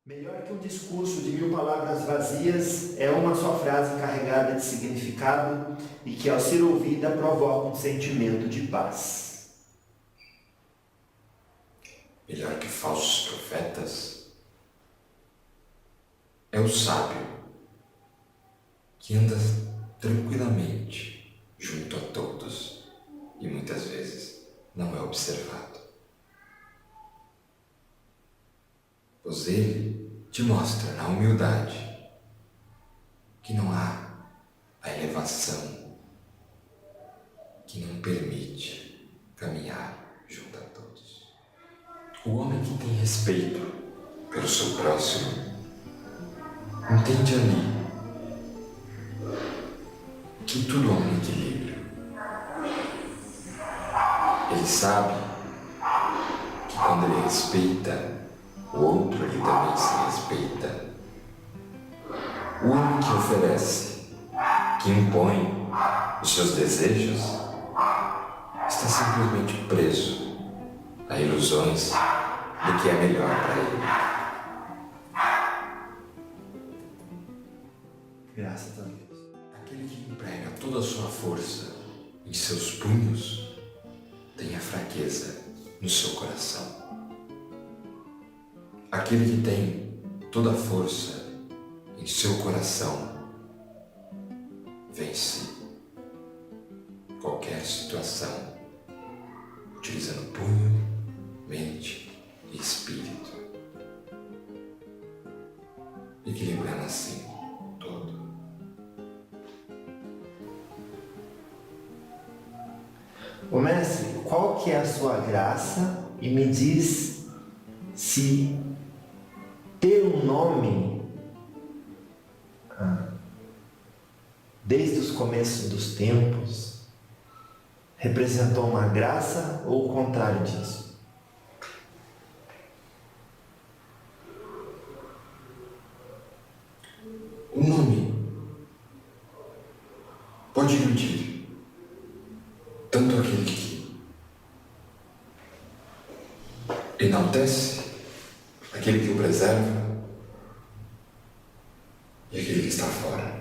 Melhor que um discurso de 1000 palavras vazias é uma só frase carregada de significado e que, ao ser ouvida, provoca um sentimento de paz. Melhor que falsos profetas é o sábio que anda tranquilamente junto a todos e muitas vezes não é observado. Pois ele te mostra na humildade que não há a elevação que não permite caminhar junto a todos. O homem que tem respeito pelo seu próximo entende ali que tudo há um equilíbrio. Ele sabe que quando ele respeita o outro, ele também se respeita. O homem que oferece, que impõe os seus desejos, está simplesmente preso a ilusões do que é melhor para ele. Graças a Deus. Aquele que emprega toda a sua força em seus punhos tem a fraqueza no seu coração. Aquele que tem toda a força em seu coração vence qualquer situação, utilizando punho, mente e espírito, equilibrando assim todo. Ô mestre, qual que é a sua graça? E me diz se ter um nome desde os começos dos tempos representou uma graça ou o contrário disso? O nome pode iludir tanto aquele que enaltece, aquele que o preserva e aquele que está fora.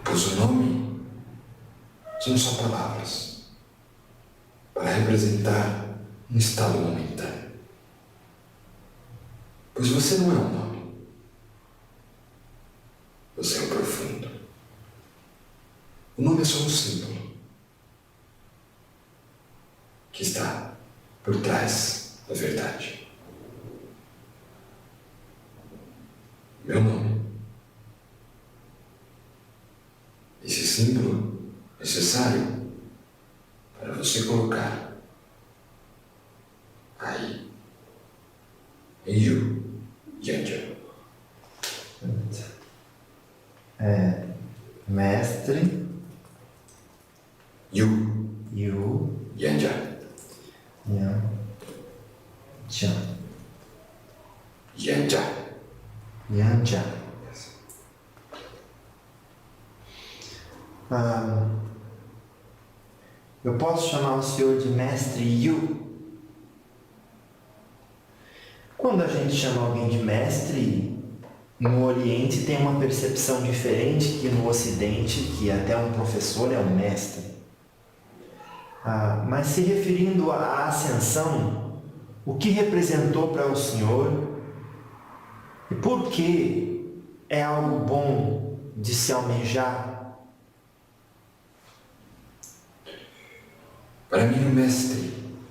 Pois o nome são só palavras para representar um estado momentâneo. Pois você não é um nome, você é o profundo. O nome é só um símbolo que está por trás da verdade. Meu nome. Esse símbolo necessário para você colocar aí em Yu Yanja. Mestre Yu Yu Yanja. Yan Chan Yanja. Yanja. Eu posso chamar o senhor de mestre Yu? Quando a gente chama alguém de mestre, no Oriente tem uma percepção diferente que no Ocidente, que até um professor é um mestre. Mas se referindo à ascensão, o que representou para o senhor e por que é algo bom de se almejar? Para mim,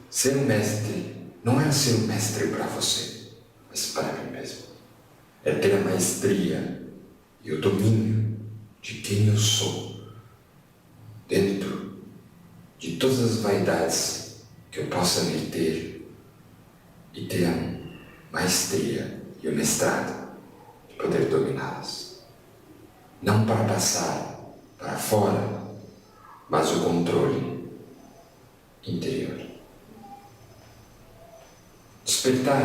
ser um mestre não é ser um mestre para você, mas para mim mesmo. É ter a maestria e o domínio de quem eu sou, dentro de todas as vaidades que eu possa me ter, e ter a maestria e o mestrado de poder dominá-las. Não para passar para fora, mas o controle interior. Despertar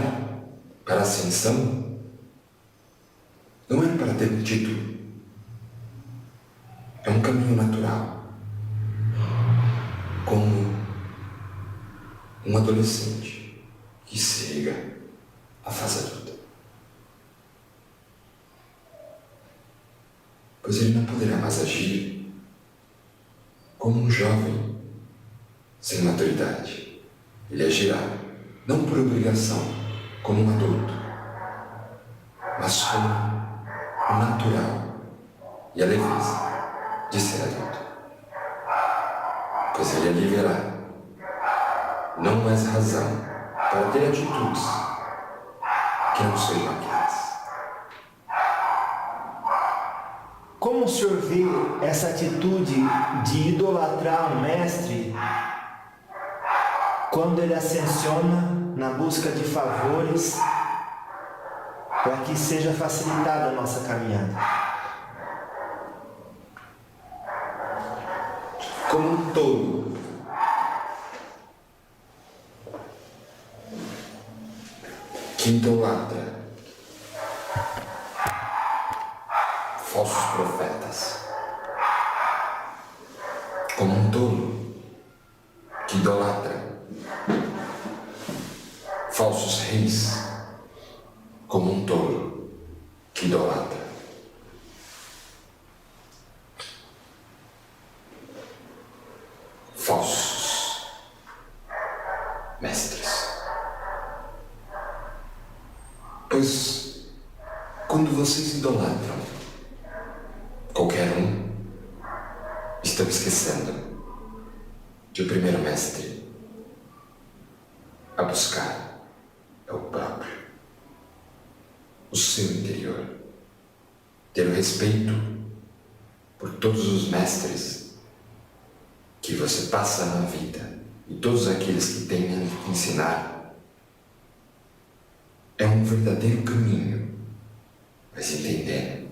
para a ascensão não é para ter um título, é um caminho natural, como um adolescente que chega à fase adulta. Pois ele não poderá mais agir como um jovem sem maturidade. Ele agirá, não por obrigação, como um adulto, mas como o natural e a leveza de ser adulto. Pois ele ali verá não mais razão para ter atitudes que não sejam aquelas. Como o senhor vê essa atitude de idolatrar um mestre quando ele ascensiona na busca de favores para que seja facilitada a nossa caminhada? Como um tolo, que idolatra falsos profetas, como um tolo que idolatra falsos reis, como um tolo que idolatra falsos mestres. Pois quando vocês idolatram qualquer um, estão esquecendo que o primeiro mestre a buscar é o próprio, o seu interior. Ter o respeito por todos os mestres que você passa na vida e todos aqueles que têm a ensinar é um verdadeiro caminho, mas entendendo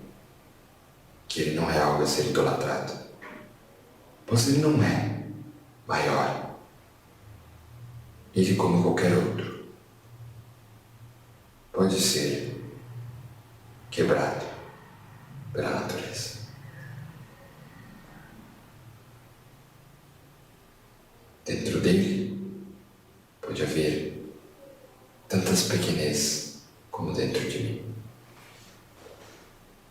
que ele não é algo a ser idolatrado, pois ele não é maior. Ele, como qualquer outro, pode ser quebrado pela natureza. Dentro dele pode haver tantas pequenez como dentro de mim.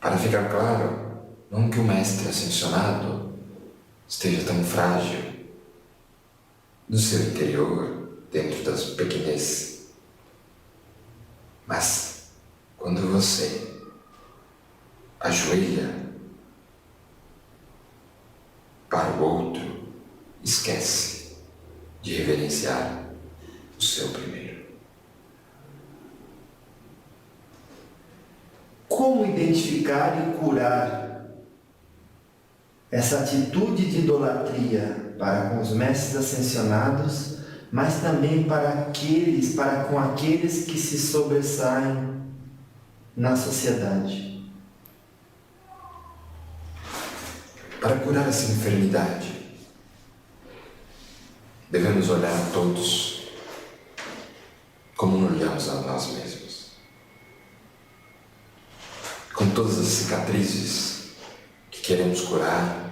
Para ficar claro, não que o mestre ascensionado esteja tão frágil no seu interior, dentro das pequenez, mas quando você ajoelha para o outro, esquece de reverenciar o seu primeiro. Como identificar e curar essa atitude de idolatria para com os mestres ascensionados, mas também para com aqueles que se sobressaem na sociedade? Para curar essa enfermidade, devemos olhar a todos como olhamos a nós mesmos, com todas as cicatrizes que queremos curar,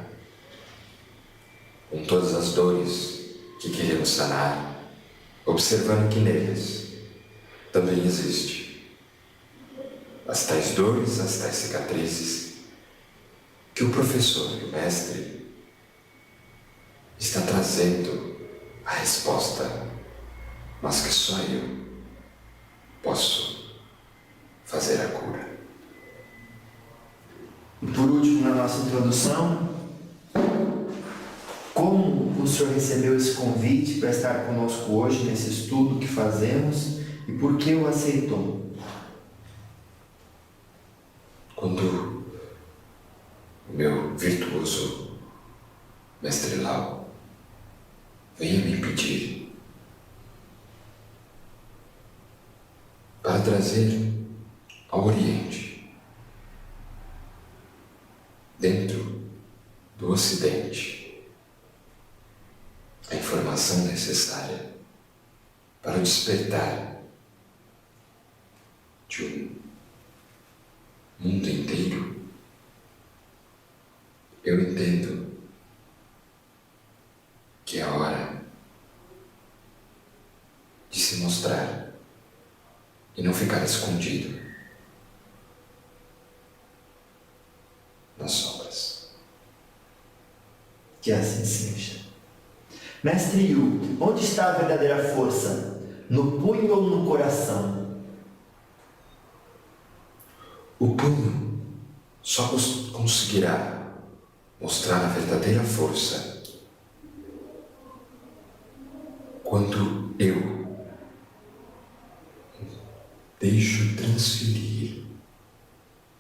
com todas as dores que queremos sanar, observando que neles também existe as tais dores, as tais cicatrizes que o professor e o mestre está trazendo a resposta, mas que só eu posso fazer a cura. E por último, na nossa introdução, como o senhor recebeu esse convite para estar conosco hoje nesse estudo que fazemos e por que o aceitou? Quando o meu virtuoso mestre Lau veio me pedir para trazer ao Oriente, dentro do Ocidente, a informação necessária para o despertar de um mundo inteiro, eu entendo que é hora de se mostrar e não ficar escondido nas sombras. Que assim seja. Mestre Yu, onde está a verdadeira força? No punho ou no coração? O punho só conseguirá mostrar a verdadeira força quando eu deixo transferir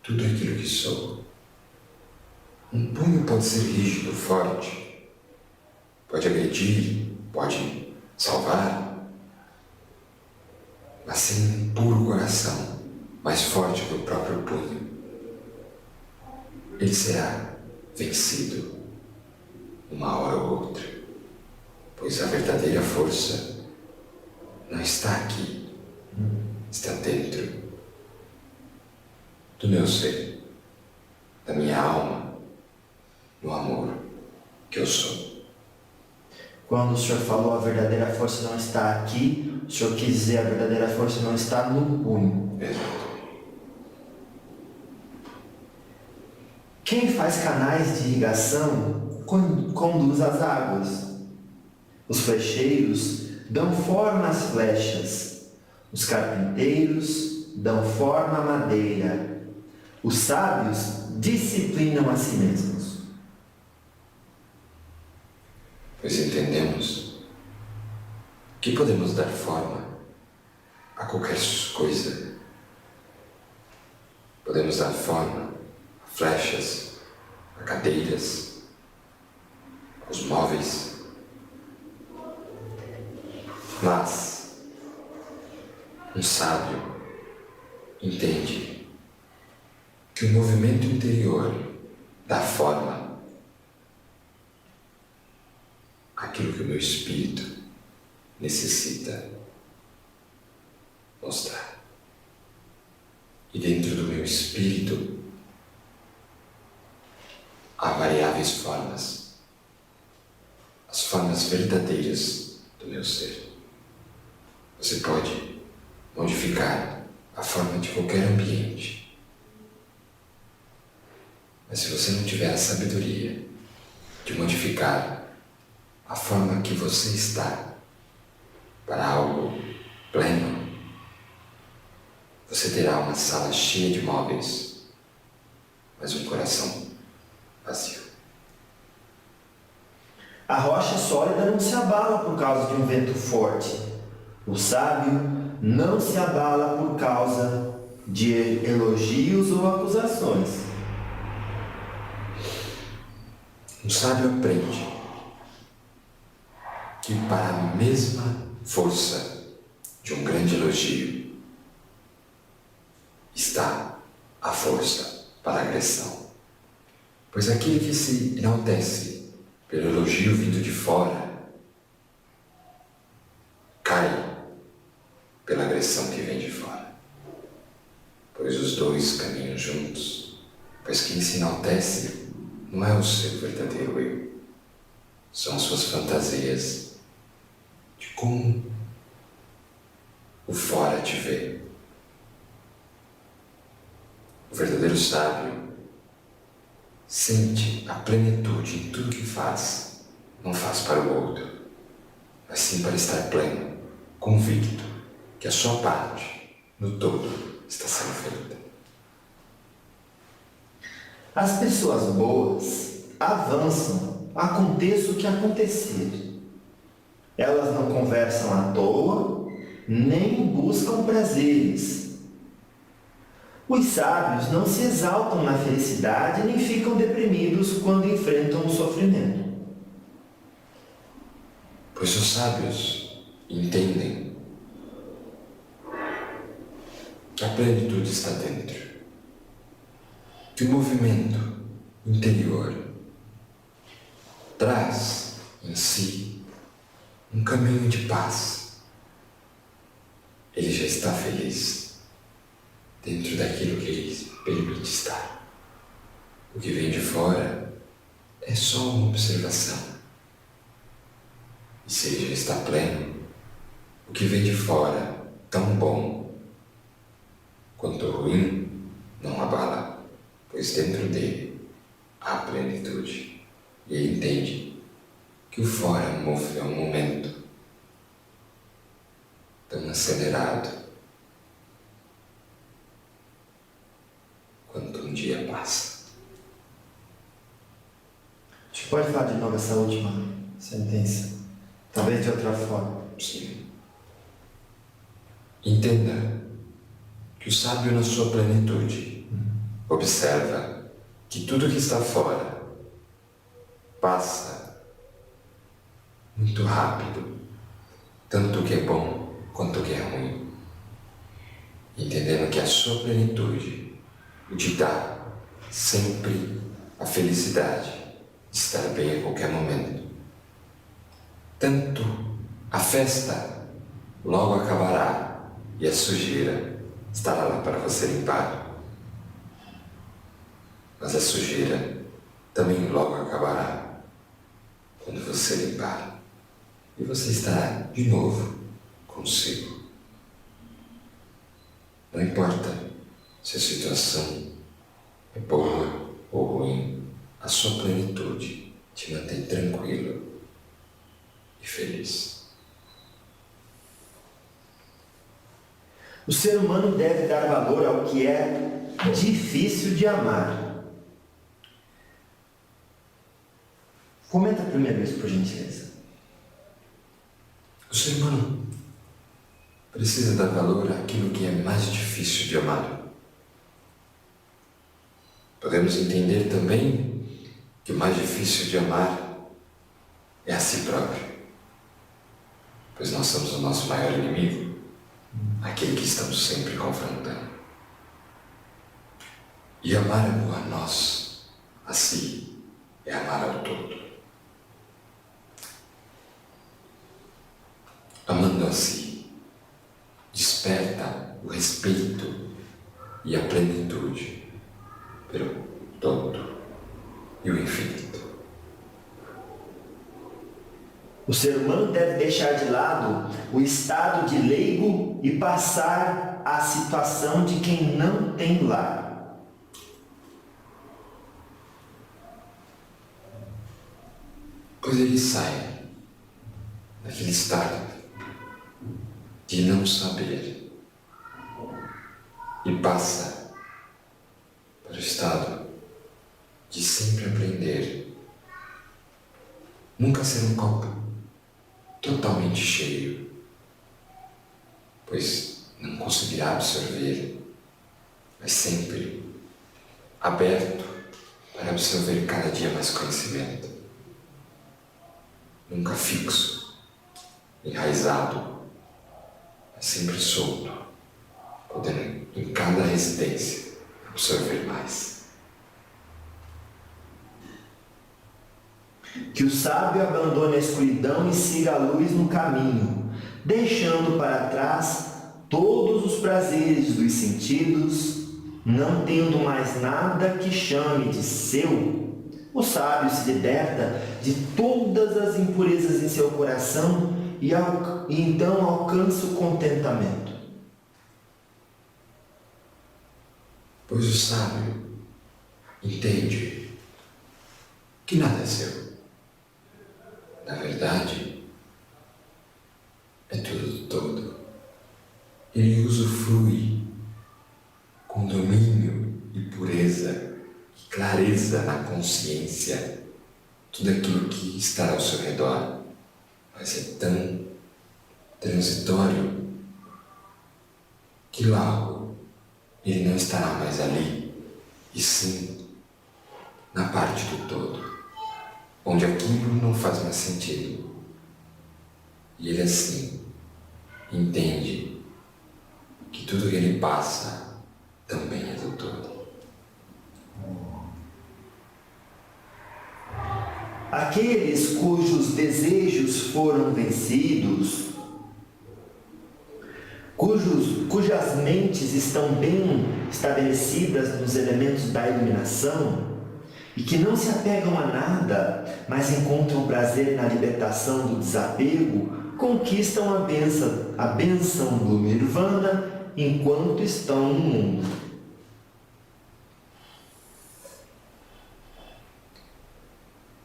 tudo aquilo que sou. Um punho pode ser rígido, forte, pode agredir, pode salvar, mas sem um puro coração, mais forte que o próprio punho, ele será vencido uma hora ou outra, pois a verdadeira força não está aqui, está dentro do meu ser, da minha alma, no amor que eu sou. Quando o Senhor falou a verdadeira força não está aqui, o Senhor quis dizer a verdadeira força não está no punho. Exato. Quem faz canais de irrigação conduz as águas. Os flecheiros dão forma às flechas. Os carpinteiros dão forma à madeira. Os sábios disciplinam a si mesmos. Pois entendemos que podemos dar forma a qualquer coisa. Podemos dar forma a flechas, a cadeiras, aos móveis. Mas um sábio entende que o movimento interior dá forma àquilo que o meu espírito necessita mostrar. E dentro do meu espírito há variáveis formas, as formas verdadeiras do meu ser. Você pode modificar a forma de qualquer ambiente, mas se você não tiver a sabedoria de modificar a forma que você está para algo pleno, você terá uma sala cheia de móveis, mas um coração vazio. A rocha sólida não se abala por causa de um vento forte. O sábio não se abala por causa de elogios ou acusações. Um sábio aprende que para a mesma força de um grande elogio está a força para a agressão. Pois aquele que se enaltece pelo elogio vindo de fora cai pela agressão que vem de fora. Pois os dois caminham juntos, pois quem se enaltece não é o seu verdadeiro eu, são as suas fantasias de como o fora te vê. O verdadeiro sábio sente a plenitude em tudo que faz, não faz para o outro, mas sim para estar pleno, convicto que a sua parte, no todo, está sendo feita. As pessoas boas avançam, aconteça o que acontecer. Elas não conversam à toa, nem buscam prazeres. Os sábios não se exaltam na felicidade, nem ficam deprimidos quando enfrentam o sofrimento. Pois os sábios entendem que a plenitude está dentro, que o movimento interior traz em si um caminho de paz. Ele já está feliz dentro daquilo que ele permite estar. O que vem de fora é só uma observação. E se ele já está pleno, o que vem de fora, tão bom, quanto ruim não abala, pois dentro dele há plenitude. E ele entende que o fora move a um momento tão acelerado quanto um dia passa. A gente pode falar de novo essa última sentença, talvez de outra forma. Sim. Entenda que o sábio na sua plenitude observa que tudo que está fora passa muito rápido, tanto o que é bom quanto o que é ruim, entendendo que a sua plenitude o te dá sempre a felicidade de estar bem a qualquer momento. Tanto a festa logo acabará e a sujeira estará lá para você limpar, mas a sujeira também logo acabará quando você limpar, e você estará de novo consigo. Não importa se a situação é boa ou ruim, a sua plenitude te mantém tranquilo e feliz. O ser humano deve dar valor ao que é difícil de amar. Comenta primeiro isso, por gentileza. O ser humano precisa dar valor àquilo que é mais difícil de amar. Podemos entender também que o mais difícil de amar é a si próprio, pois nós somos o nosso maior inimigo, aquele que estamos sempre confrontando. E amar a nós, a si, é amar ao todo. Amando a si, desperta o respeito e a plenitude pelo todo e o infinito. O ser humano deve deixar de lado o estado de leigo e passar à situação de quem não tem lar. Pois ele sai daquele estado de não saber e passa para o estado de sempre aprender. Nunca ser um copo totalmente cheio, pois não conseguirá absorver, mas sempre aberto para absorver cada dia mais conhecimento. Nunca fixo, enraizado, mas sempre solto, podendo em cada residência absorver mais. Que o sábio abandone a escuridão e siga a luz no caminho, deixando para trás todos os prazeres dos sentidos, não tendo mais nada que chame de seu. O sábio se liberta de todas as impurezas em seu coração e então alcança o contentamento. Pois o sábio entende que nada é seu. Na verdade, é tudo do todo. Ele usufrui com domínio e pureza e clareza na consciência tudo aquilo que está ao seu redor, mas é tão transitório que logo ele não estará mais ali, e sim na parte do todo, onde aquilo não faz mais sentido. E ele assim entende que tudo que ele passa também é do todo. Aqueles cujos desejos foram vencidos, cujas mentes estão bem estabelecidas nos elementos da iluminação e que não se apegam a nada, mas encontram prazer na libertação do desapego, conquistam a bênção do Nirvana enquanto estão no mundo.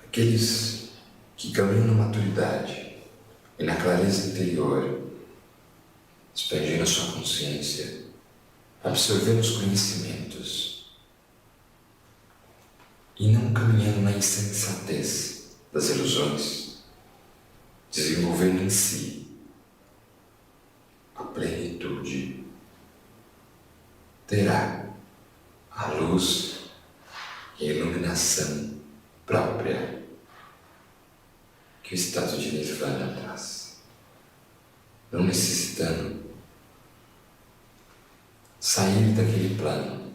Aqueles que caminham na maturidade e na clareza interior, expandindo a sua consciência, absorvendo os conhecimentos e não caminhando na insensatez das ilusões, desenvolvendo em si a plenitude, terá a luz e a iluminação própria que o estado de Nirvana traz, não necessitando sair daquele plano,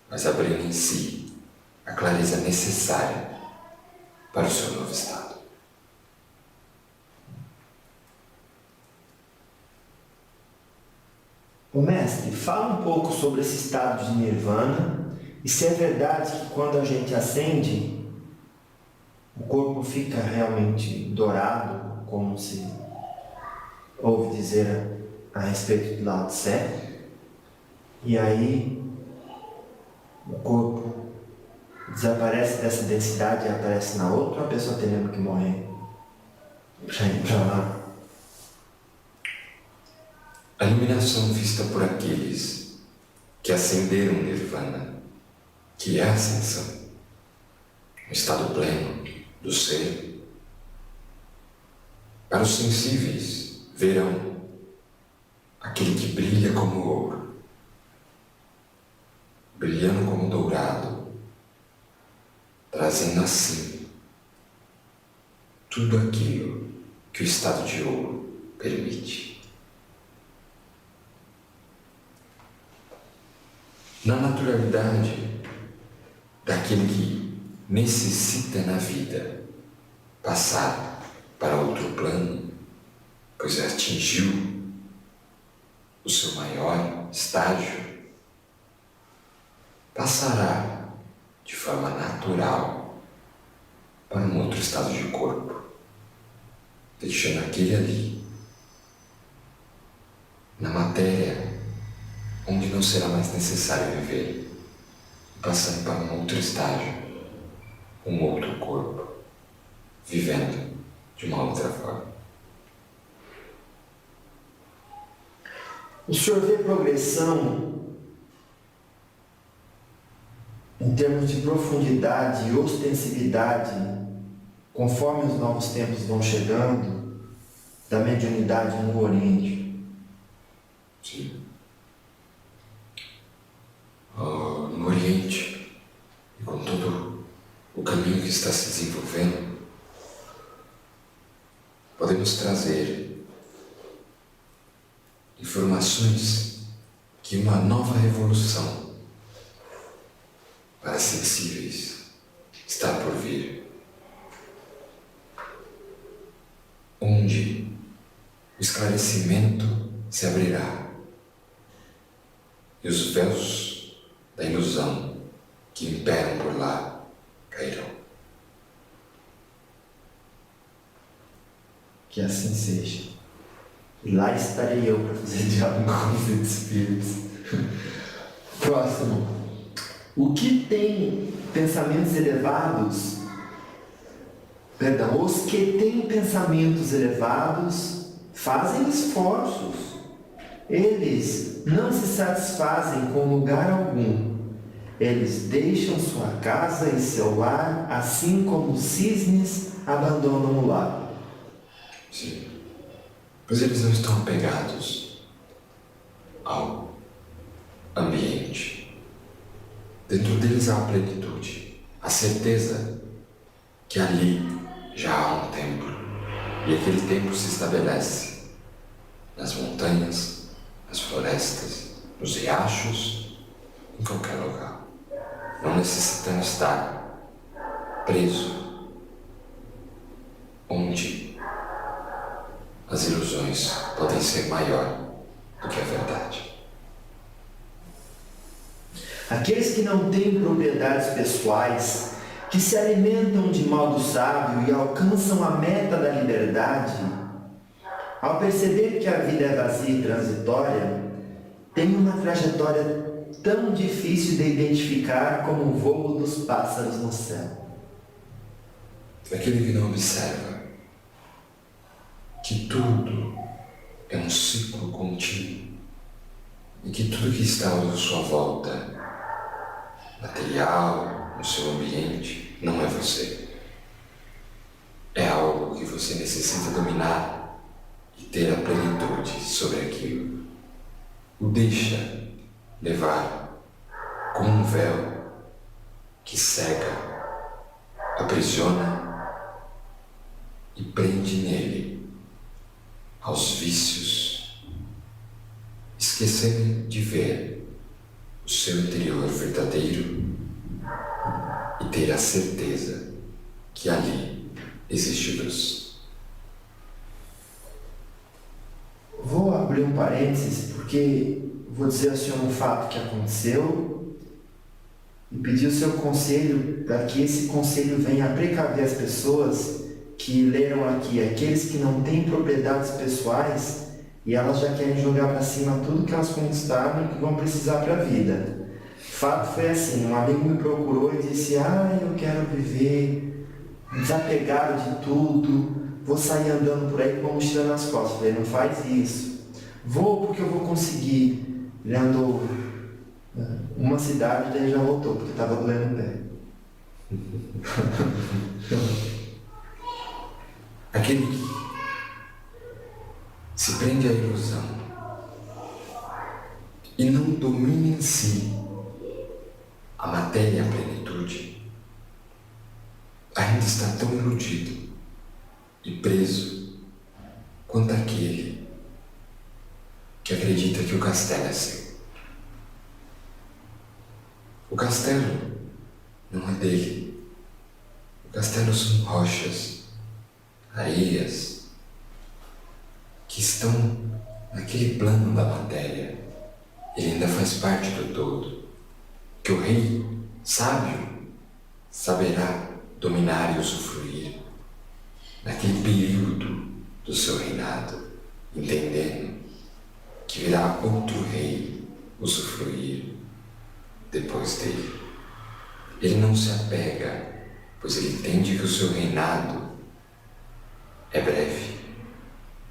mas abrindo em si a clareza necessária para o seu novo estado. Ô mestre, fala um pouco sobre esse estado de Nirvana e se é verdade que quando a gente acende, o corpo fica realmente dourado, como se ouve dizer a respeito de Lao Tse, e aí o corpo desaparece dessa densidade e aparece na outra, ou a pessoa tem mesmo que morrer para ir para lá? A iluminação vista por aqueles que ascenderam o Nirvana, que é a ascensão, um estado pleno do ser. Para os sensíveis, verão aquele que brilha como ouro, brilhando como dourado, trazendo assim tudo aquilo que o estado de ouro permite. Na naturalidade daquele que necessita na vida passar para outro plano, pois atingiu o seu maior estágio, passará de forma natural para um outro estado de corpo, deixando aquele ali, na matéria, onde não será mais necessário viver, passando para um outro estágio, um outro corpo, vivendo de uma outra forma. O senhor vê progressão em termos de profundidade e ostensividade, conforme os novos tempos vão chegando, da mediunidade no Oriente? Sim. No Oriente, e com todo o caminho que está se desenvolvendo, podemos trazer informações que uma nova revolução para sensíveis está por vir, onde o esclarecimento se abrirá e os véus da ilusão que imperam por lá cairão. Que assim seja. E lá estarei eu para fazer diálogo com os espíritos. Próximo. O que tem pensamentos elevados, os que têm pensamentos elevados fazem esforços. Eles não se satisfazem com lugar algum. Eles deixam sua casa e seu lar, assim como os cisnes abandonam o lar. Sim, pois eles não estão apegados ao ambiente. Dentro deles há a plenitude, a certeza que ali já há um templo, e aquele templo se estabelece nas montanhas, nas florestas, nos riachos, em qualquer lugar, não necessitando estar preso onde as ilusões podem ser maior do que a verdade. Aqueles que não têm propriedades pessoais, que se alimentam de modo sábio e alcançam a meta da liberdade, ao perceber que a vida é vazia e transitória, trajetória tão difícil de identificar como o voo dos pássaros no céu. Aquele que não observa que tudo é um ciclo contínuo e que tudo que está à sua volta, material, no seu ambiente, não é você. É algo que você necessita dominar e ter a plenitude sobre aquilo. O deixa levar como um véu que cega, aprisiona e prende nele aos vícios, esquecendo de ver o seu interior verdadeiro e ter a certeza que ali existe luz. Vou abrir um parênteses porque vou dizer ao senhor um fato que aconteceu e pedir o seu conselho para que esse conselho venha a precaver as pessoas que leram aqui, aqueles que não têm propriedades pessoais e elas já querem jogar para cima tudo que elas conquistaram e que vão precisar para a vida. O fato foi assim, um amigo me procurou e disse: eu quero viver desapegado de tudo, vou sair andando por aí com uma mochila nas costas. Eu falei: não faz isso. Vou porque eu vou conseguir. Ele andou uma cidade, daí já voltou, porque estava doendo o pé. Aquele que se prende à ilusão e não domina em si a matéria e a plenitude, ainda está tão iludido e preso quanto aquele que acredita que o castelo é seu. O castelo não é dele. O castelo são rochas, areias, que estão naquele plano da matéria. Ele ainda faz parte do todo, que o rei sábio saberá dominar e usufruir naquele período do seu reinado, entendendo que virá outro rei usufruir depois dele. Ele não se apega, pois ele entende que o seu reinado é breve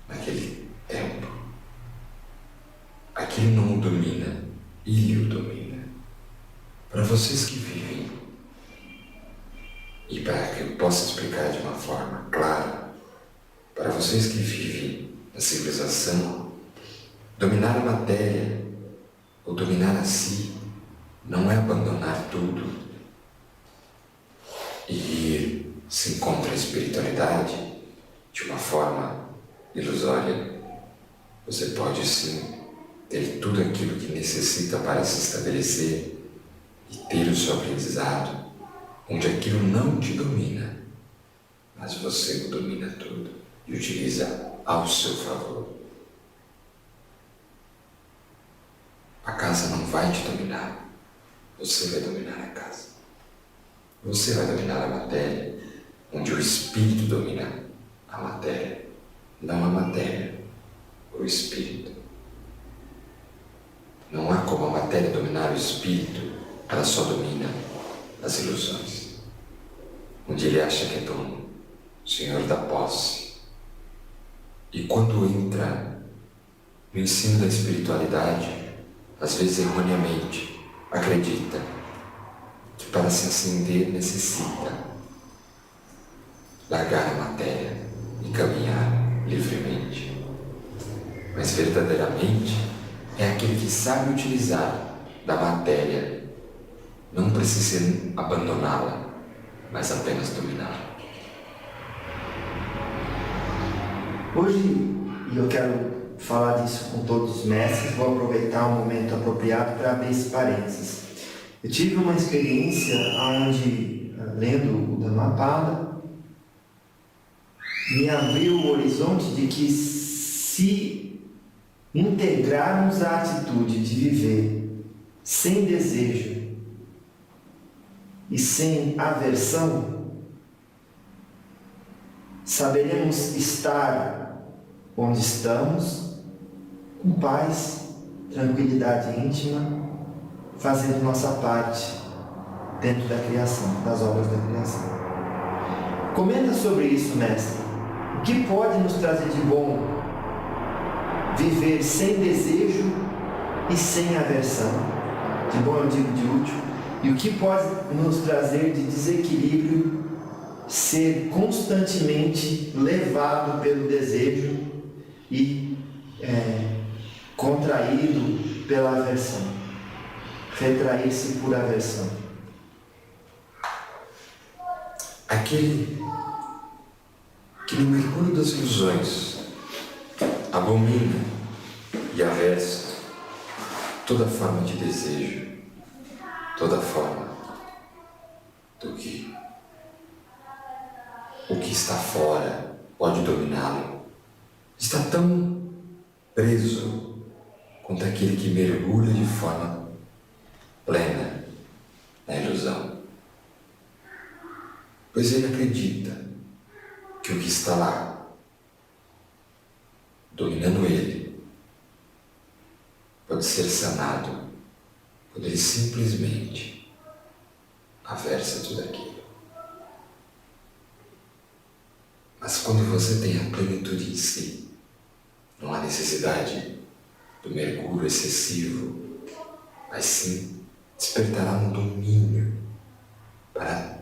naquele tempo. Aquilo não o domina, ele o domina. Para vocês que vivem, e para que eu possa explicar de uma forma clara, para vocês que vivem na civilização, dominar a matéria ou dominar a si não é abandonar tudo e ir se encontra a espiritualidade de uma forma ilusória. Você pode sim ter tudo aquilo que necessita para se estabelecer e ter o seu aprendizado, onde aquilo não te domina, mas você o domina tudo e utiliza ao seu favor. A casa não vai te dominar, você vai dominar a casa. Você vai dominar a matéria, onde o espírito domina a matéria, não a matéria, o espírito. Não há como a matéria dominar o espírito, ela só domina as ilusões, onde ele acha que é dono, senhor da posse. E quando entra no ensino da espiritualidade, às vezes erroneamente, acredita que para se ascender necessita largar a matéria e caminhar livremente. Mas verdadeiramente é aquele que sabe utilizar da matéria, não precisa abandoná-la, mas apenas dominá-la. Hoje, e eu quero falar disso com todos os mestres, vou aproveitar o momento apropriado para abrir esse parênteses. Eu tive uma experiência onde, lendo o Dhammapada, me abriu o horizonte de que se integrarmos a atitude de viver sem desejo e sem aversão, saberemos estar onde estamos com paz, tranquilidade íntima, fazendo nossa parte dentro da criação, das obras da criação. Comenta sobre isso, mestre. O que pode nos trazer de bom viver sem desejo e sem aversão? De bom eu digo de útil. E o que pode nos trazer de desequilíbrio ser constantemente levado pelo desejo e contraído pela aversão, retrair-se por aversão. Aquele que no mergulho das ilusões abomina e aversa toda forma de desejo, toda forma do que o que está fora pode dominá-lo, está tão preso quanto aquele que mergulha de forma plena na ilusão. Pois ele acredita que o que está lá, dominando ele, pode ser sanado quando ele simplesmente aversa tudo aquilo. Mas quando você tem a plenitude em si, não há necessidade do mergulho excessivo, mas sim despertará um domínio para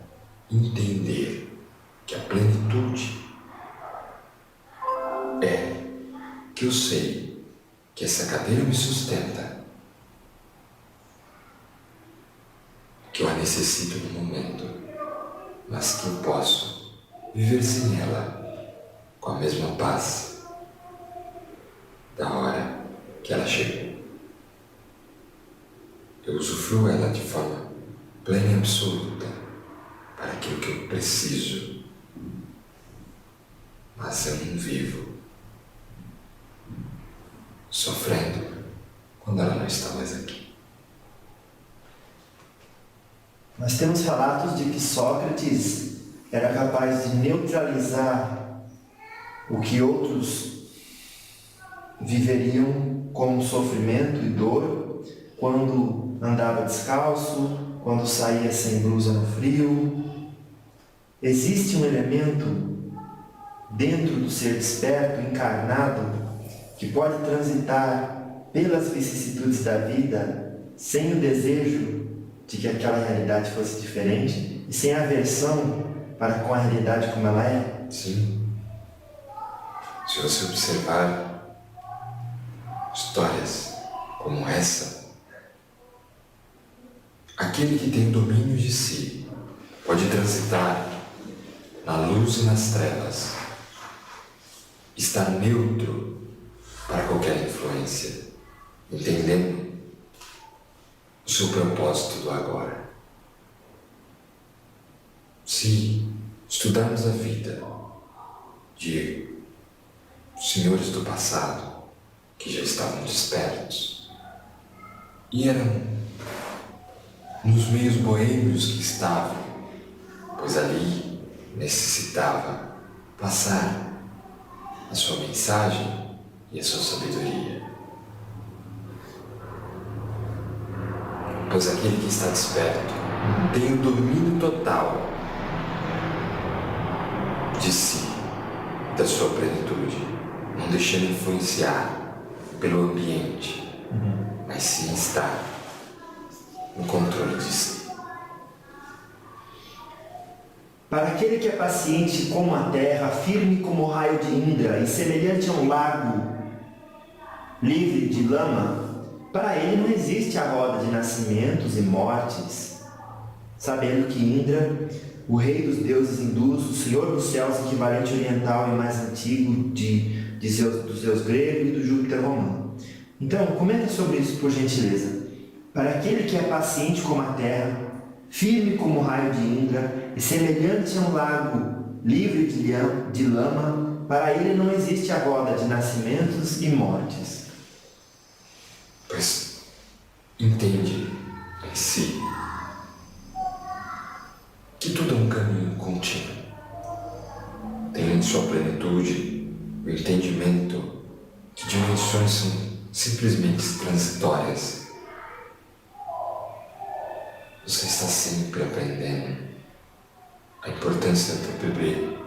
entender que a plenitude é que eu sei que essa cadeira me sustenta, que eu a necessito no momento, mas que eu posso viver sem ela com a mesma paz da hora que ela chegou. Eu usufruo ela de forma plena e absoluta para aquilo que eu preciso, mas eu não vivo sofrendo quando ela não está mais aqui. Nós temos relatos de que Sócrates era capaz de neutralizar o que outros viveriam como sofrimento e dor quando andava descalço, quando saía sem blusa no frio. Existe um elemento dentro do ser desperto, encarnado, que pode transitar pelas vicissitudes da vida sem o desejo de que aquela realidade fosse diferente e sem aversão para com a realidade como ela é? Sim. Se você observar histórias como essa, aquele que tem o domínio de si pode transitar na luz e nas trevas, estar neutro para qualquer influência, entendendo o seu propósito do agora. Se estudarmos a vida de senhores do passado que já estavam despertos e eram nos meios boêmios que estavam, pois ali necessitava passar a sua mensagem e a sua sabedoria. Pois aquele que está desperto tem o domínio total de si, da sua plenitude, não deixando influenciar pelo ambiente, mas sim estar no controle de si. Para aquele que é paciente como a terra, firme como o raio de Indra e semelhante a um lago livre de lama, para ele não existe a roda de nascimentos e mortes, sabendo que Indra, o rei dos deuses hindus, o senhor dos céus, equivalente oriental e mais antigo dos Zeus grego e do Júpiter romano. Então, comenta sobre isso, por gentileza. Para aquele que é paciente como a terra, firme como o raio de Indra e semelhante a um lago livre de lama, para ele não existe a roda de nascimentos e mortes. Pois entende em si que tudo é um caminho contínuo. Tem em sua plenitude o entendimento que dimensões são simplesmente transitórias. Você está sempre aprendendo a importância do bebê,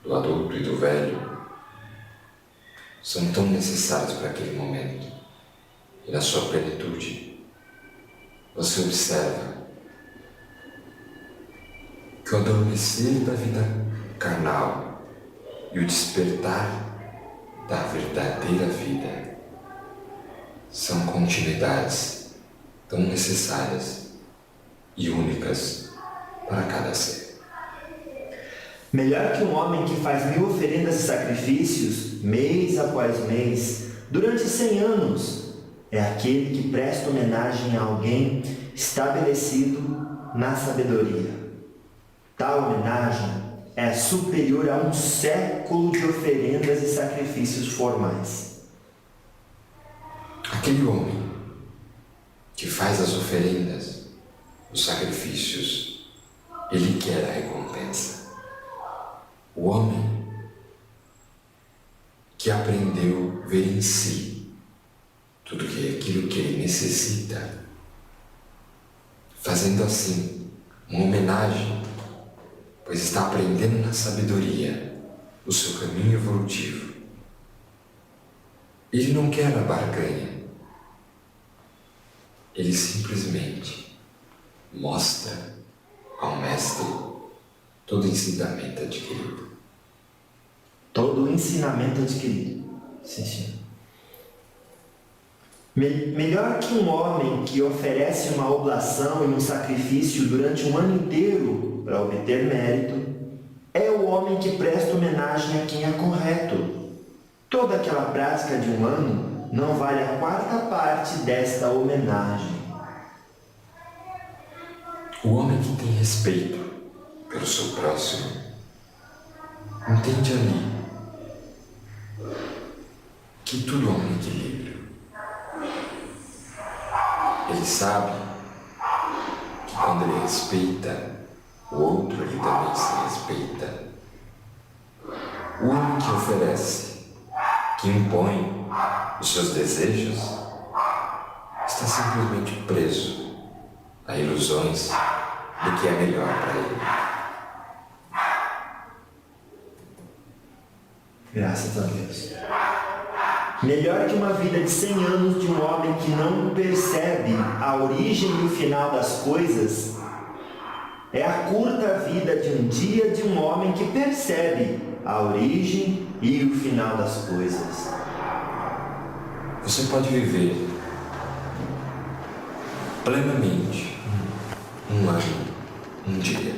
do adulto e do velho. São tão necessários para aquele momento. E na sua plenitude, você observa que o adormecer da vida carnal e o despertar da verdadeira vida são continuidades tão necessárias e únicas para cada ser. Melhor que um homem que faz 1000 oferendas e sacrifícios, mês após mês, durante 100 anos, é aquele que presta homenagem a alguém estabelecido na sabedoria. Tal homenagem é superior a 1 século de oferendas e sacrifícios formais. Aquele homem que faz as oferendas, os sacrifícios, ele quer a recompensa. O homem que aprendeu a ver em si tudo aquilo que ele necessita, fazendo assim uma homenagem, pois está aprendendo na sabedoria o seu caminho evolutivo. Ele não quer a barganha, ele simplesmente mostra ao mestre todo o ensinamento adquirido. Todo o ensinamento adquirido. Sim, senhor. Melhor que um homem que oferece uma oblação e um sacrifício durante um ano inteiro para obter mérito, é o homem que presta homenagem a quem é correto. Toda aquela prática de um ano não vale a 4ª parte desta homenagem. O homem que tem respeito pelo seu próximo entende ali que tudo há um equilíbrio. Ele sabe que quando ele respeita o outro, ele também se respeita. O homem que oferece, que impõe os seus desejos, está simplesmente preso a ilusões do que é melhor para ele. Graças a Deus. Melhor que uma vida de 100 anos de um homem que não percebe a origem e o final das coisas é a curta vida de um dia de um homem que percebe a origem e o final das coisas. Você pode viver plenamente um ano, um dia.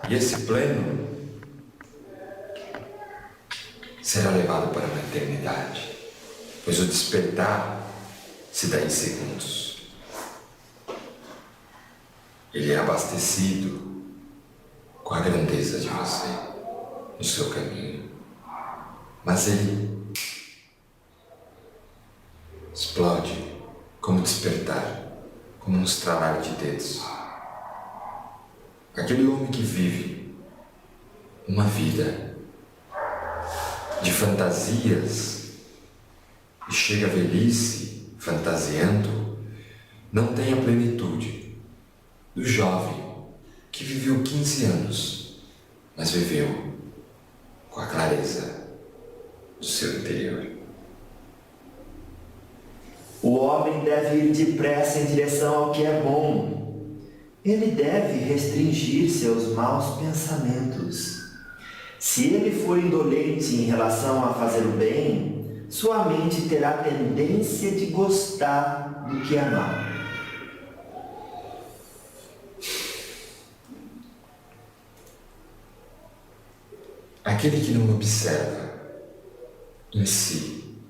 E esse pleno será levado para uma eternidade, pois o despertar se dá em segundos. Ele é abastecido com a grandeza de você no seu caminho, mas ele explode como despertar, como um estralar de dedos. Aquele homem que vive uma vida de fantasias e chega à velhice fantasiando, não tem a plenitude do jovem que viveu 15 anos, mas viveu com a clareza do seu interior. O homem deve ir depressa em direção ao que é bom. Ele deve restringir seus maus pensamentos. Se ele for indolente em relação a fazer o bem, sua mente terá tendência de gostar do que é mal. Aquele que não observa em si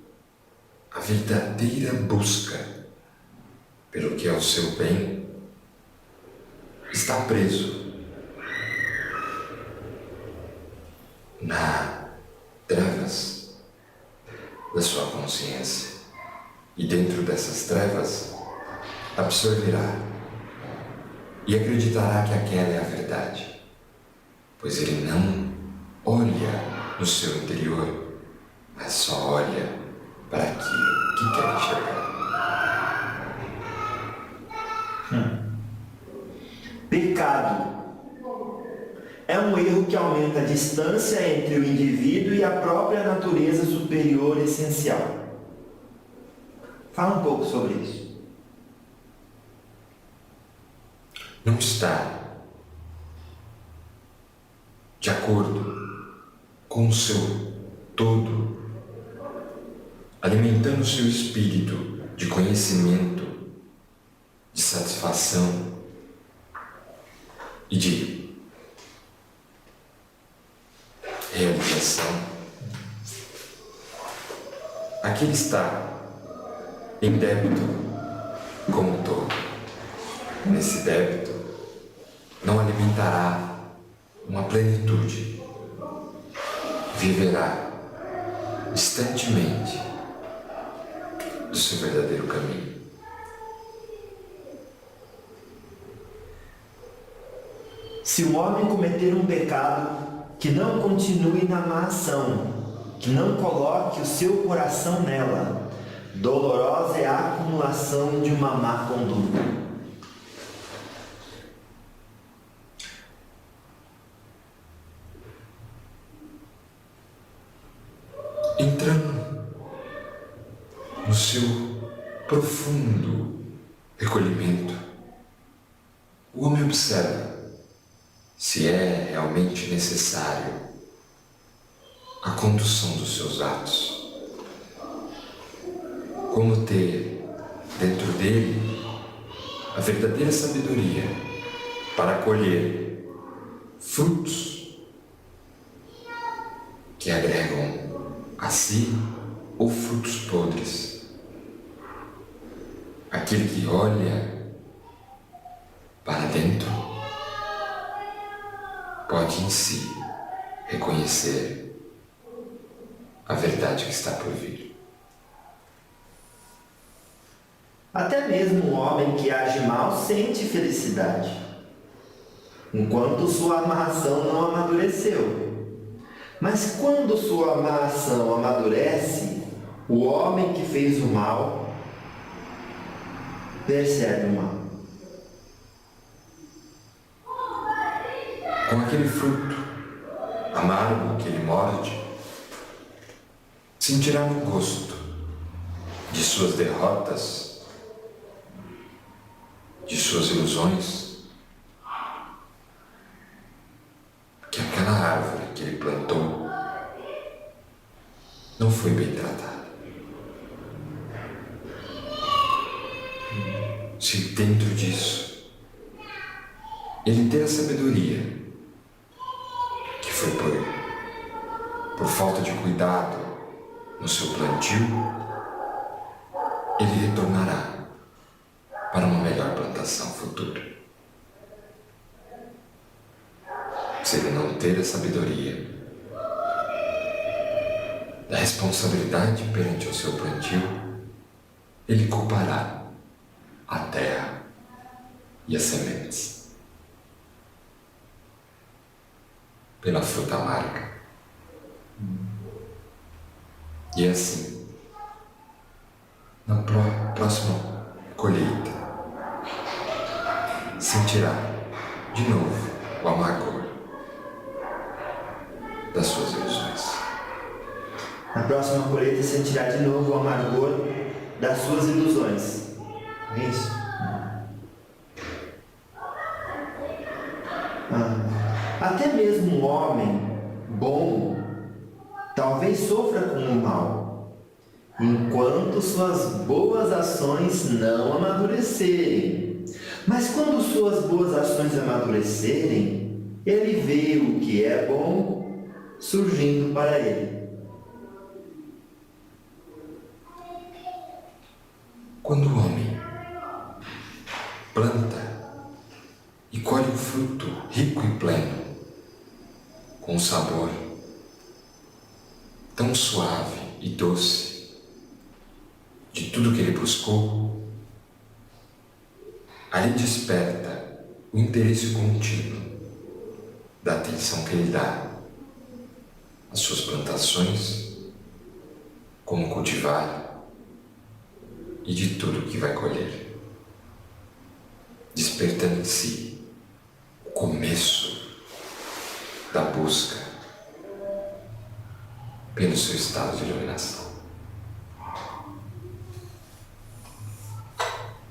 a verdadeira busca pelo que é o seu bem, está preso na trevas da sua consciência, e dentro dessas trevas absorverá e acreditará que aquela é a verdade, pois ele não olha no seu interior, mas só olha para aquilo que quer enxergar. Pecado é um erro que aumenta a distância entre o indivíduo e a própria natureza superior essencial. Fala um pouco sobre isso. Não está de acordo com o seu todo, alimentando o seu espírito de conhecimento, de satisfação e de realização. Aqui ele está em débito como um todo. Nesse débito não alimentará uma plenitude, viverá distantemente do seu verdadeiro caminho. Se o homem cometer um pecado, que não continue na má ação, que não coloque o seu coração nela. Dolorosa é a acumulação de uma má conduta. Entrando no seu profundo recolhimento, o homem observa se é realmente necessário a condução dos seus atos. Como ter dentro dele a verdadeira sabedoria para colher frutos que agregam a si ou frutos podres. Aquele que olha para dentro pode em si reconhecer a verdade que está por vir. Até mesmo um homem que age mal sente felicidade, enquanto sua amarração não amadureceu. Mas quando sua amarração amadurece, o homem que fez o mal percebe o mal. Com aquele fruto amargo que ele morde, sentirá no gosto de suas derrotas, de suas ilusões, que aquela árvore que ele plantou não foi bem tratada. Se dentro disso ele ter a sabedoria que foi por falta de cuidado no seu plantio, ele retornará para uma melhor plantação futura. Se ele não ter a sabedoria da responsabilidade perante o seu plantio, ele culpará a terra e as sementes pela fruta amarga. E assim, na próxima colheita, sentirá de novo o amargor das suas ilusões. Na próxima colheita sentirá de novo o amargor das suas ilusões. É isso? Até mesmo um homem bom talvez sofra com o mal, enquanto suas boas ações não amadurecerem. Mas quando suas boas ações amadurecerem, ele vê o que é bom surgindo para ele. Quando o homem planta e colhe um fruto rico e pleno, com um sabor tão suave e doce de tudo que ele buscou, ali desperta o interesse contínuo da atenção que ele dá às suas plantações, como cultivar e de tudo que vai colher, despertando em si o começo da busca pelo seu estado de iluminação.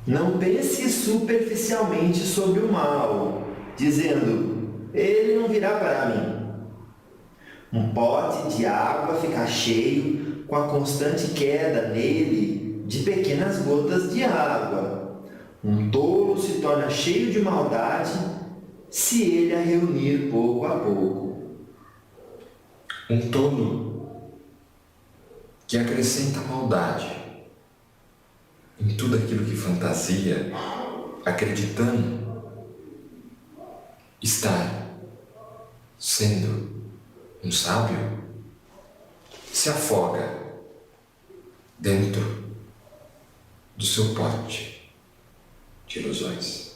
Não pense superficialmente sobre o mal, dizendo, ele não virá para mim. Um pote de água fica cheio com a constante queda nele de pequenas gotas de água. Um tolo se torna cheio de maldade se ele a reunir pouco a pouco. Um tolo que acrescenta maldade em tudo aquilo que fantasia, acreditando estar sendo um sábio, se afoga dentro do seu pote de ilusões,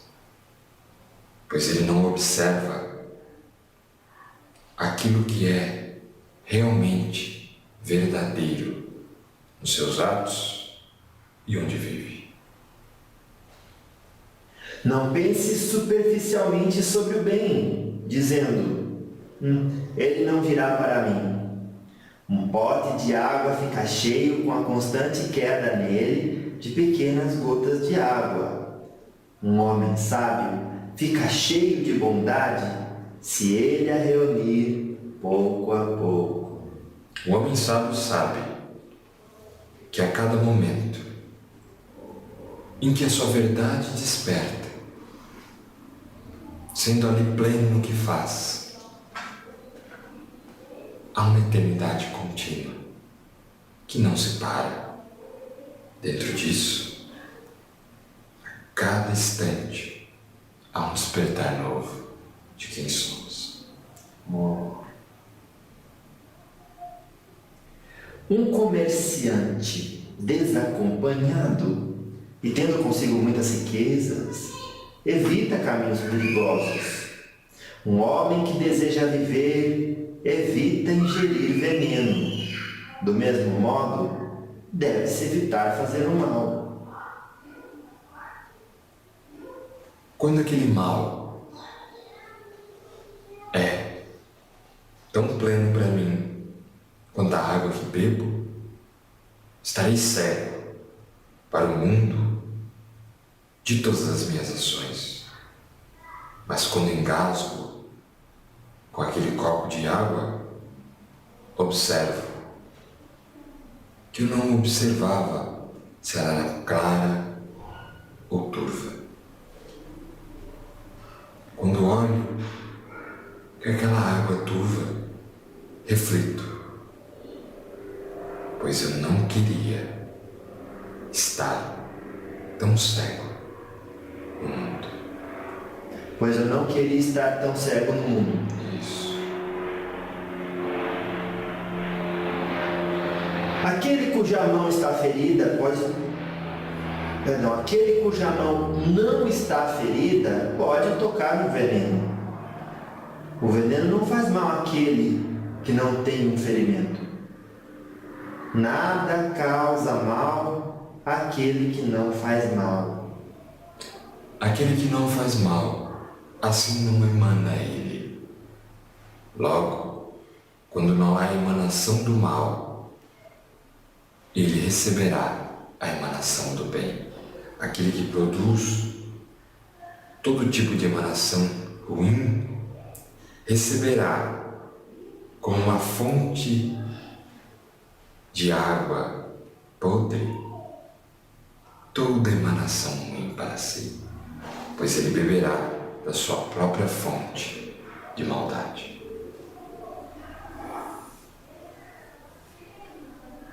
pois ele não observa aquilo que é realmente verdadeiro nos seus atos e onde vive. Não pense superficialmente sobre o bem, dizendo, ele não virá para mim. Um pote de água fica cheio com a constante queda nele de pequenas gotas de água. Um homem sábio fica cheio de bondade se ele a reunir pouco a pouco. O homem sábio sabe que a cada momento em que a sua verdade desperta, sendo ali pleno no que faz, há uma eternidade contínua que não se para. Dentro disso, a cada instante, há um despertar novo de quem somos. Um comerciante desacompanhado e tendo consigo muitas riquezas, evita caminhos perigosos. Um homem que deseja viver, evita ingerir veneno. Do mesmo modo, deve-se evitar fazer o mal. Quando aquele mal é tão pleno para mim quanto a água que bebo, estarei cego para o mundo de todas as minhas ações. Mas quando engasgo com aquele copo de água, observo que eu não observava se ela era clara ou turva. Quando olho que aquela água turva, reflito, pois eu não queria estar tão cego no mundo. Pois eu não queria estar tão cego no mundo. Isso. Aquele cuja mão está ferida aquele cuja mão não está ferida pode tocar no veneno. O veneno não faz mal àquele que não tem um ferimento. Nada causa mal àquele que não faz mal. Aquele que não faz mal, assim não emana ele. Logo, quando não há emanação do mal, ele receberá a emanação do bem. Aquele que produz todo tipo de emanação ruim, receberá como uma fonte de água podre toda emanação ruim para si, pois ele beberá da sua própria fonte de maldade.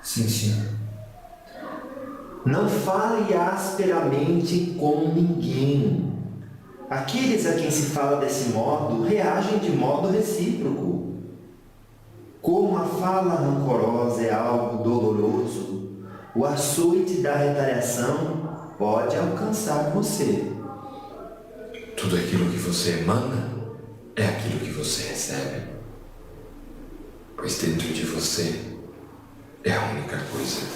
Sim, senhor. Não fale asperamente com ninguém. Aqueles a quem se fala desse modo reagem de modo recíproco. Como a fala rancorosa é algo doloroso, o açoite da retaliação pode alcançar você. Tudo aquilo que você emana é aquilo que você recebe, pois dentro de você é a única coisa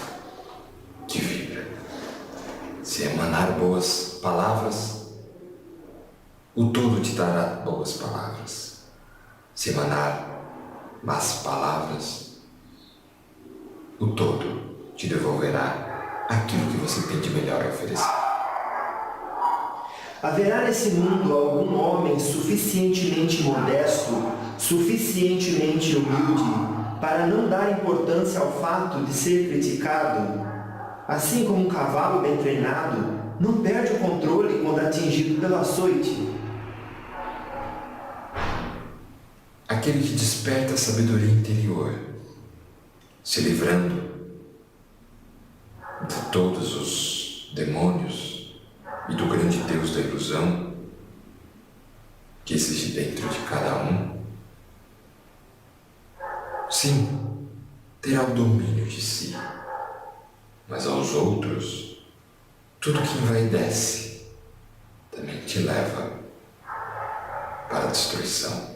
que vibra. Se emanar boas palavras, o todo te dará boas palavras. Se emanar más palavras, o todo te devolverá aquilo que você tem de melhor a oferecer. Haverá nesse mundo algum homem suficientemente modesto, suficientemente humilde, para não dar importância ao fato de ser criticado? Assim como um cavalo bem treinado não perde o controle quando atingido pelo açoite. Aquele que desperta a sabedoria interior, se livrando de todos os demônios e do grande Deus da ilusão que existe dentro de cada um, sim, terá o domínio de si, mas aos outros, tudo que envaidece também te leva para a destruição,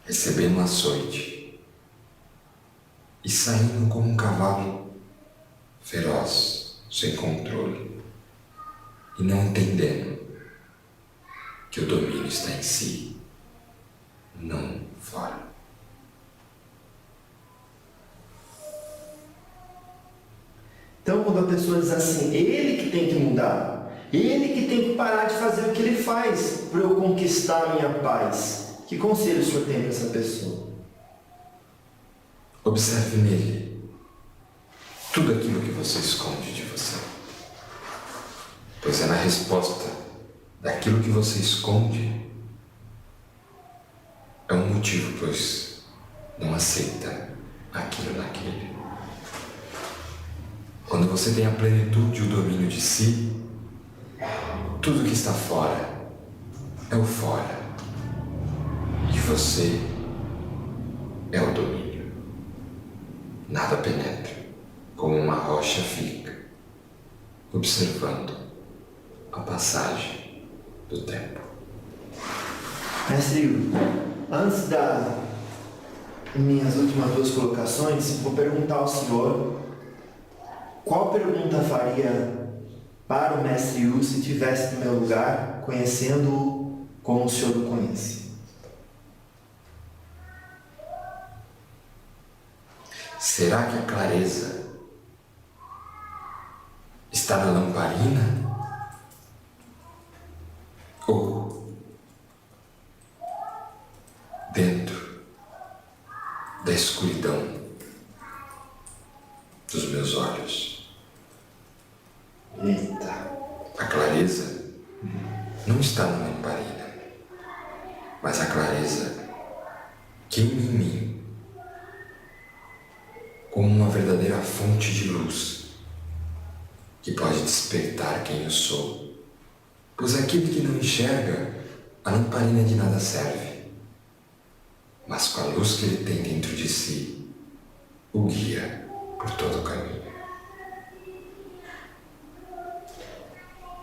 recebendo um açoite e saindo como um cavalo feroz, sem controle, e não entendendo que o domínio está em si, não fora. Então, quando a pessoa diz assim, ele que tem que mudar, ele que tem que parar de fazer o que ele faz para eu conquistar a minha paz, que conselho o senhor tem para essa pessoa? Observe nele tudo aquilo que você esconde de você, pois é na resposta daquilo que você esconde é um motivo, pois não aceita aquilo naquele. Quando você tem a plenitude e o domínio de si, tudo que está fora é o fora, e você é o domínio. Nada penetra, como uma rocha fica, observando a passagem do tempo. Mestre, antes das minhas últimas duas colocações, vou perguntar ao senhor qual pergunta faria para o Mestre Yu se estivesse no meu lugar, conhecendo-o como o senhor o conhece. Será que a clareza está na lamparina? Ou dentro da escuridão dos meus olhos? Eita! A clareza não está na lamparina, mas a clareza queima em mim como uma verdadeira fonte de luz que pode despertar quem eu sou, pois aquele que não enxerga, a lamparina de nada serve, mas com a luz que ele tem dentro de si, o guia por todo o caminho.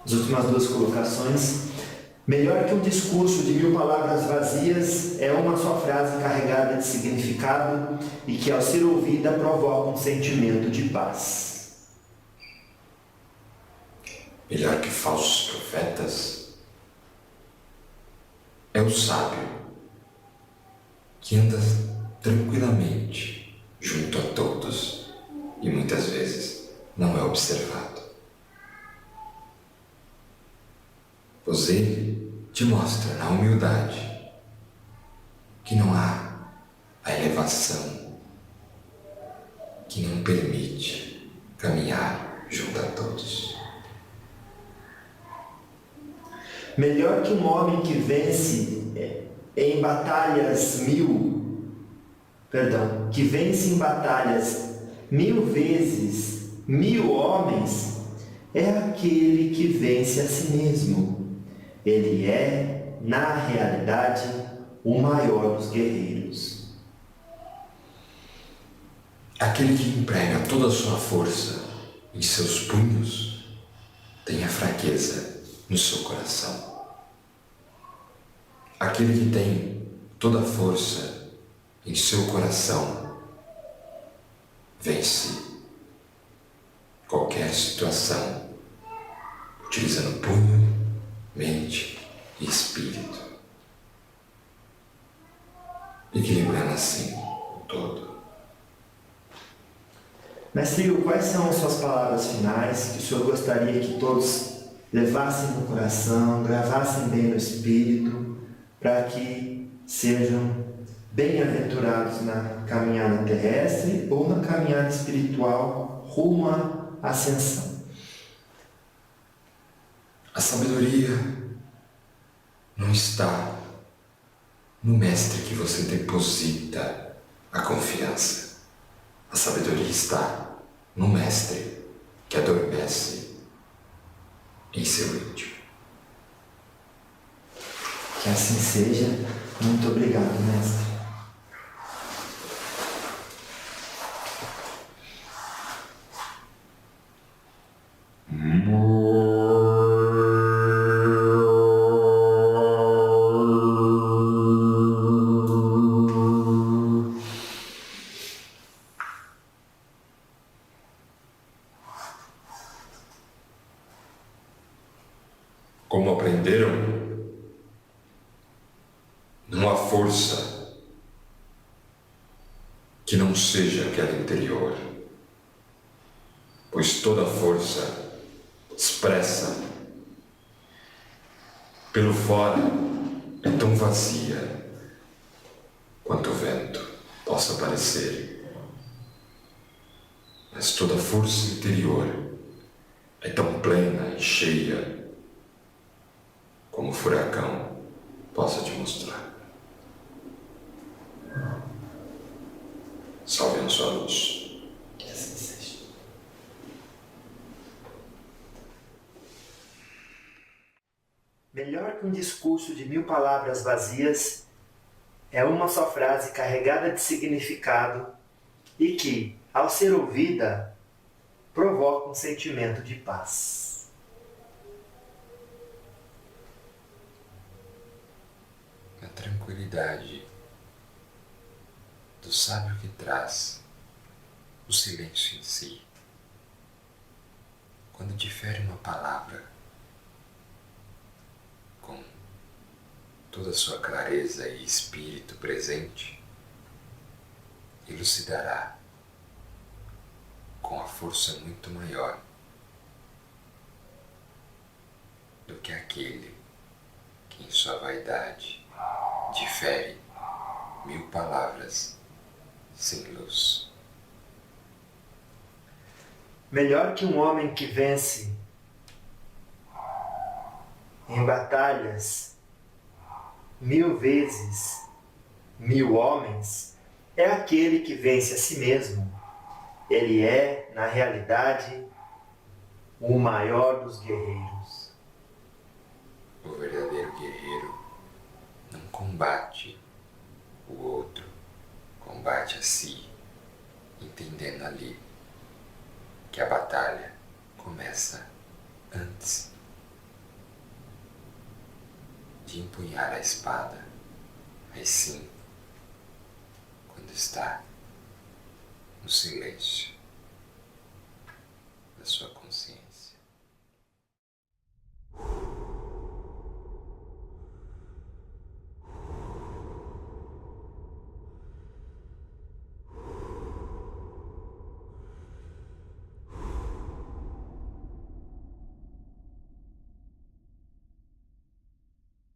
As últimas duas colocações. Melhor que um discurso de 1000 palavras vazias é uma só frase carregada de significado e que, ao ser ouvida, provoca um sentimento de paz. Melhor que falsos profetas é o sábio que anda tranquilamente junto a todos e muitas vezes não é observado, pois ele te mostra na humildade que não há a elevação que não permite caminhar junto a todos. Melhor que um homem que vence em batalhas que vence em batalhas 1000 vezes 1000 homens, é aquele que vence a si mesmo. Ele é, na realidade, o maior dos guerreiros. Aquele que emprega toda a sua força em seus punhos tem a fraqueza no seu coração. Aquele que tem toda a força em seu coração vence qualquer situação utilizando punho, mente e espírito, equilibrando assim o todo. Mestre Yu, quais são as suas palavras finais que o senhor gostaria que todos levassem no coração, gravassem bem no espírito, para que sejam bem-aventurados na caminhada terrestre ou na caminhada espiritual rumo à ascensão? A sabedoria não está no mestre que você deposita a confiança. A sabedoria está no mestre que adormece em seu íntimo. Que assim seja. Muito obrigado, mestre. Como aprenderam, não há força que não seja aquela interior, pois toda força expressa pelo fora é tão vazia quanto o vento possa parecer, mas toda força interior é tão plena e cheia como o furacão possa te mostrar. Salve a sua luz. Que assim seja. Melhor que um discurso de 1000 palavras vazias é uma só frase carregada de significado e que, ao ser ouvida, provoca um sentimento de paz. A tranquilidade do sábio que traz o silêncio em si. Quando difere uma palavra com toda a sua clareza e espírito presente, elucidará com a força muito maior do que aquele que em sua vaidade difere 1000 palavras sem luz. Melhor que um homem que vence em batalhas 1000 vezes 1000 homens é aquele que vence a si mesmo. Ele é, na realidade, o maior dos guerreiros. O verdadeiro guerreiro não combate o outro, combate a si, entendendo ali que a batalha começa antes de empunhar a espada, mas sim quando está no silêncio da sua consciência.